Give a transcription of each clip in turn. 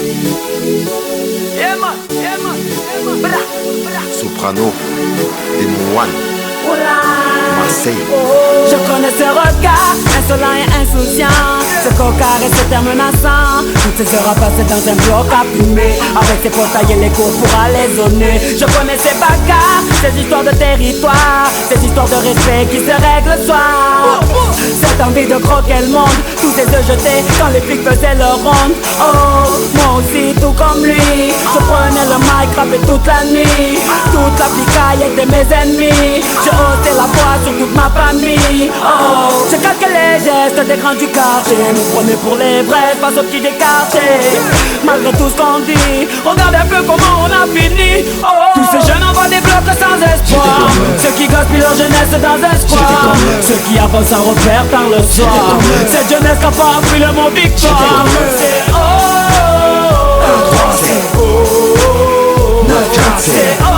Yeah man, yeah man, yeah man. Bra, bra. Soprano, Démon One, Marseille. Je connais ce regard insolent et insouciant, ce cocard et ce terme menaçant. Toutes ces heures à passer dans un bloc à fumer, avec ses portails et les cours pour aller zoner. Je connais ces bagarres, ces histoires de territoire, ces histoires de respect qui se règlent le soir. Cette envie de croquer le monde, tous ces œufs jetés quand les flics faisaient leur ronde. Oh, moi aussi tout comme lui, je prenais le mic, rappais toute la nuit. Toute la picaille était mes ennemis, j'ai ôté la voix sur toute ma famille. Oh, j'ai calqué les gestes des grands du quartier, me prenais pour les vrais, pas aux petits décartés. Malgré tout ce qu'on dit, regarde un peu comment on a fini. Oh, tous ces jeunes envoient des blocs sans espoir, ceux qui gaspillent leur jeunesse dans un square, ceux qui avancent sans repère par le soir. Cette jeunesse qui a pas appris le mot victoire. C'est oh, c'est oh, c'est oh.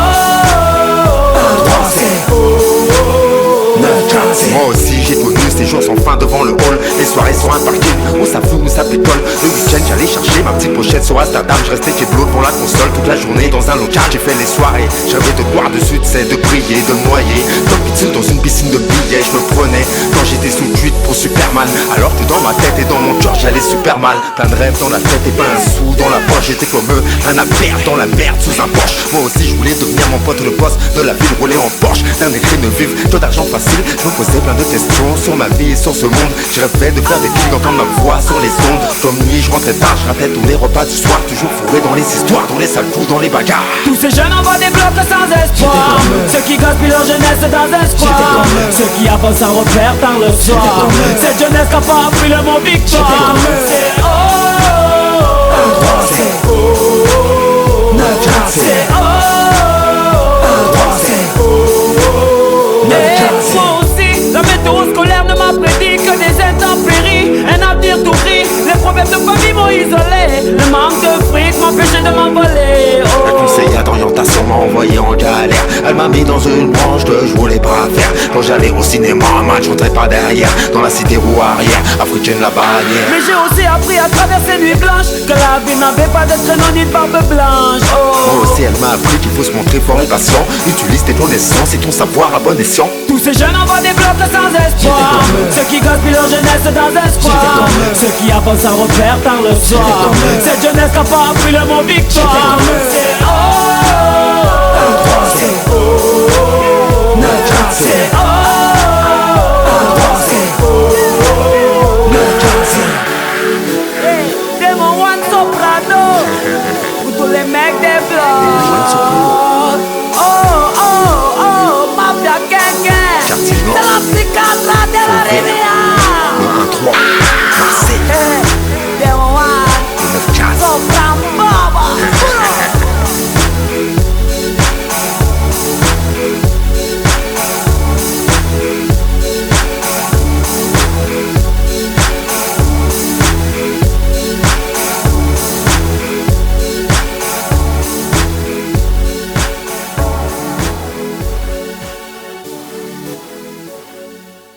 Moi aussi j'ai connu ces jours sans fin devant le hall. Les soirées sur un parking où ça fout, où ça pétole. Le week-end j'allais chercher ma petite pochette sur Amsterdam. Je restais keblo devant la console toute la journée dans un local. J'ai fait les soirées, j'avais de boire dessus, de de prier, de me noyer. Top pizza dans une piscine de billets. Je me prenais quand j'étais sous tweet pour Superman. Alors que dans ma tête et dans mon cœur j'allais super mal. Plein de rêves dans la tête et pas un sou dans la poche. J'étais comme eux, un à perdre dans la merde sous un Porsche. Moi aussi je voulais devenir mon pote le boss de la ville, rouler en Porsche. D'un écrit de vivre, taux d'argent facile. Je me posais plein de questions sur ma vie et sur ce monde. Je rêvais de faire des clics, d'entendre ma voix sur les ondes. Comme nuit, je rentrais tard, je ratais tous les repas du soir. Toujours fourré dans les histoires, dans les sales coups, dans les bagarres. Tous ces jeunes envoient des blocs sans espoir, ceux qui gaspillent leur jeunesse dans un square, ceux qui avancent sans repère par le soir. Cette jeunesse qui a pas appris le mot victoire. C'est oh, c'est oh, c'est oh. Moi aussi, la météo scolaire ne m'a prédit que des intempéries, un avenir tout gris. Les problèmes de famille m'ont isolé, le manque de fric m'empêchait de m'envoler. La conseillère d'orientation m'a envoyé en galère. Elle m'a mis dans une branche que je voulais pas faire. Quand j'allais au cinéma, un match, je rentrais pas derrière. Dans la cité roue arrière, africaine la bannière. Mais j'ai aussi appris à travers ces nuits blanches que la vie n'avait pas de traîneau ni de barbe blanche. Oh. Moi aussi elle m'a appris qu'il faut se montrer fort et patient. Utilise tes connaissances et ton savoir à bon escient. Tous ces jeunes envoient des blocs sans espoir, ceux qui gaspillent leur jeunesse dans un square, ceux qui avancent sans repère par le soir. Cette jeunesse qui a pas appris le mot victoire. C'est oh, c'est oh, c'est oh, c'est oh. Hey, Démon One Soprano, pour tous les mecs des blocs. Oh, oh, oh, mafia gang gang, c'est la psychiatre de la rivière.